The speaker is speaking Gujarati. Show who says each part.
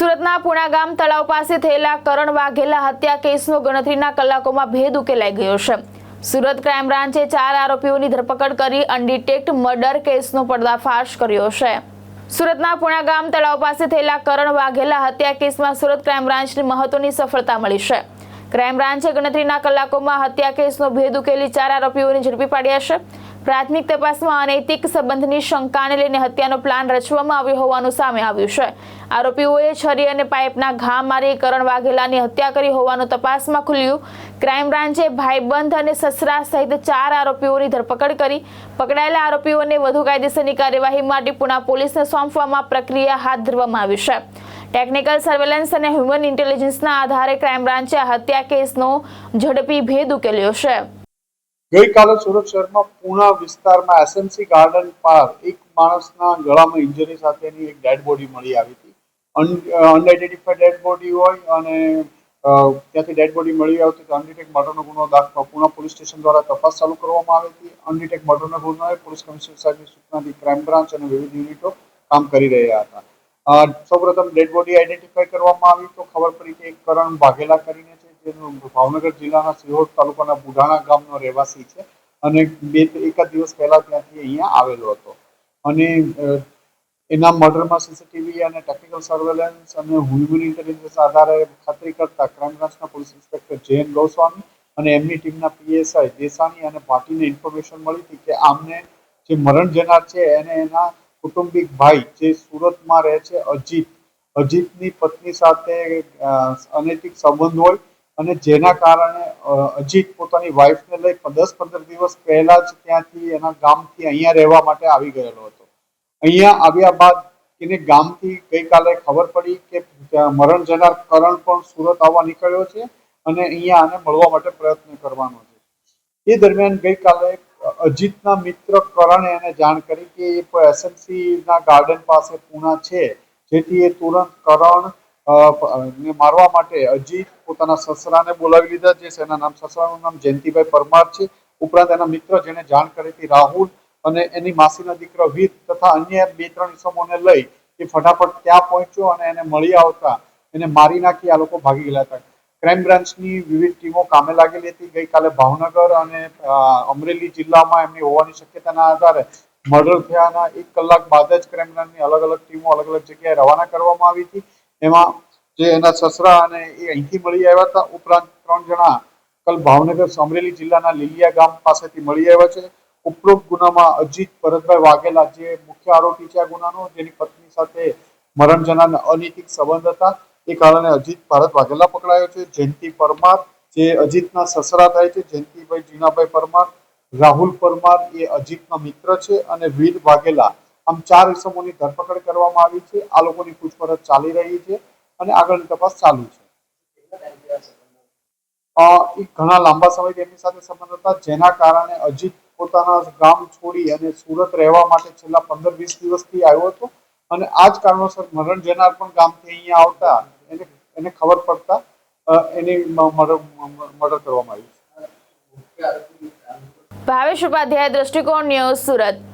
Speaker 1: સુરતના પુણાગામ તળાવ પાસે થયેલા કરણ વાઘેલા હત્યા કેસનો ગણતરીના કલાકોમાં ભેદ ઉકેલાઈ ગયો છે। સુરત ક્રાઇમ બ્રાન્ચે 4 આરોપીઓની ધરપકડ કરી અનડિટેક્ટ મર્ડર કેસનો પર્દાફાશ કર્યો છે। સુરતના પુણાગામ તળાવ પાસે થયેલા કરણ વાઘેલા હત્યા કેસમાં સુરત ક્રાઇમ બ્રાન્ચને મહત્વની સફળતા મળી છે। ક્રાઇમ બ્રાન્ચે ગણતરીના કલાકોમાં હત્યા કેસનો ભેદ ઉકેલી 4 આરોપીઓને ઝડપી પાડ્યા છે। પ્રાથમિક તપાસમાં અનૈતિક સંબંધની શંકાને લઈને હત્યાનો પ્લાન રચવામાં આવ્યો હોવાનું સામે આવ્યું છે। આરોપીઓએ છરી અને પાઇપના ઘા મારી કરણ વાઘેલાની હત્યા કરી હોવાનું તપાસમાં ખુલ્યું। ક્રાઇમ બ્રાન્ચે ભાઈબંધ અને સસરા સહિત 4 આરોપીઓની ધરપકડ કરી પકડાયેલા આરોપીઓને વધુ કાયદેસરની કાર્યવાહી માટે પુણા પોલીસને સોંપવામાં પ્રક્રિયા હાથ ધરવામાં આવી છે। ટેકનિકલ સર્વેલન્સ અને હ્યુમન ઇન્ટેલિજન્સના આધારે ક્રાઇમ બ્રાન્ચે આ હત્યા કેસનો ઝડપી ભેદ ઉકેલ્યો છે।
Speaker 2: ગઈકાલે સુરત શહેરમાં પૂણા વિસ્તારમાં એસએમસી ગાર્ડન પર એક માણસના ગળામાં ઇન્જરી સાથેની એક ડેડ બોડી મળી આવી હતી। અનઆઇડેન્ટિફાઈડ ડેડ બોડી હોય અને ત્યાંથી ડેડ બોડી મળી આવતી તો અનડિટેક્ટ મર્ડરનો ગુનો દાખલ પૂણા પોલીસ સ્ટેશન દ્વારા તપાસ ચાલુ કરવામાં આવી હતી। અનડિટેક્ટ મર્ડરનો ગુનો પોલીસ કમિશનર સાહેબની સૂચનાથી ક્રાઇમ બ્રાન્ચ અને વિવિધ યુનિટો કામ કરી રહ્યા હતા। સૌપ્રથમ ડેડ બોડી આઈડેન્ટિફાઈ કરવામાં આવી તો ખબર પડી કે એક કરણ વાઘેલા કરીને છે, જેનું ભાવનગર જિલ્લાના સિહોર તાલુકાના બુઢાણા ગામનો રહેવાસી છે અને એક દિવસ પહેલા ત્યાંથી અહીંયા આવેલો હતો અને એના મર્ડરમાં સીસીટીવી અને ટેકનિકલ સર્વેલન્સ અને હ્યુમન ઇન્ટેલિજન્સ આધારે ખાતરી કરતા ક્રાઇમ બ્રાન્ચના પોલીસ ઇન્સ્પેક્ટર જયંત ગોસ્વામી અને એમની ટીમના પીએસઆઈ દેસાણી અને ભાટીને ઇન્ફોર્મેશન મળી હતી કે આમને જે મરણ જનાર છે એને એના કુટુંબિક ભાઈ જે સુરતમાં રહે છે અજીતની પત્ની સાથે અનૈતિક સંબંધ હોય અને જેના કારણે અજીત પોતાની વાઈફને લઈ 10-15 દિવસ પહેલા જ ત્યાંથી એના ગામથી અહીંયા રહેવા માટે આવી ગયેલો હતો। અહીંયા આવ્યા બાદ એને ગામથી ગઈકાલે ખબર પડી કે મરણ જનાર કરણ પણ સુરત આવવા નીકળ્યો છે અને અહીંયા આને મળવા માટે પ્રયત્ન કરવાનો છે। એ દરમિયાન ગઈકાલે અજીતના મિત્ર કરણે એને જાણ કરી કે એ એસએમસીના ગાર્ડન પાસે પૂણા છે, જેથી એ તુરંત કરણ ને મારવા માટે અજીત પોતાના સસરાને બોલાવી લીધા છે। એના નામ સસરાનું નામ જયંતિભાઈ પરમાર છે। ઉપરાંત એના મિત્ર જેને જાણ કરી હતી રાહુલ અને એની માસીના દીકરા વીર તથા અન્ય 2-3 ઇસમોને લઈ એ ફટાફટ ત્યાં પહોંચ્યો અને એને મળી આવતા એને મારી નાખી આ લોકો ભાગી ગયેલા હતા। ક્રાઇમ બ્રાન્ચની વિવિધ ટીમો કામે લાગેલી હતી। ગઈકાલે ભાવનગર અને અમરેલી જિલ્લામાં એમની હોવાની શક્યતાના આધારે મર્ડર થયાના 1 કલાક બાદ જ ક્રાઇમ બ્રાન્ચની અલગ અલગ ટીમો અલગ અલગ જગ્યાએ રવાના કરવામાં આવી હતી। એમાં જે એના સસરા અને એ અહીંથી મળી આવ્યા હતા, ઉપરાંત 3 જણા કલ ભાવનગર અમરેલી જિલ્લાના લીલિયા ગામ પાસેથી મળી આવ્યા છે। ઉપરોક્ત ગુનામાં અજીત ભરતભાઈ વાઘેલા જે મુખ્ય આરોપી છે આ ગુનાનો, જેની પત્ની સાથે મરણ જનારના અનૈતિક સંબંધ હતા, એ કારણે અજીત ભારત વાઘેલા પકડાયો છે। જયંતિ પરમાર જે અજીતના સસરા થાય છે, જયંતિભાઈ જીનાભાઈ પરમાર, રાહુલ પરમાર એ અજીતના મિત્ર છે અને વીર વાઘેલા, આમ 4 ઇસમોની ધરપકડ કરવામાં આવી છે। આ લોકોની પૂછપરછ ચાલી રહી છે અને આગળની તપાસ ચાલુ છે। એ ઘણા લાંબા સમયથી એમની સાથે સંબંધ હતા, જેના કારણે અજીત પોતાના ગામ છોડી અને સુરત રહેવા માટે છેલ્લા 15-20 દિવસથી આવ્યો હતો અને આ જ કારણોસર મરણ જનાર પણ ગામથી અહીંયા આવતા એને ખબર પડતા એની મર્ડર કરવામાં આવ્યું છે।
Speaker 1: ભાવેશ ઉપાધ્યાય, દ્રષ્ટિકોણ ન્યૂઝ, સુરત।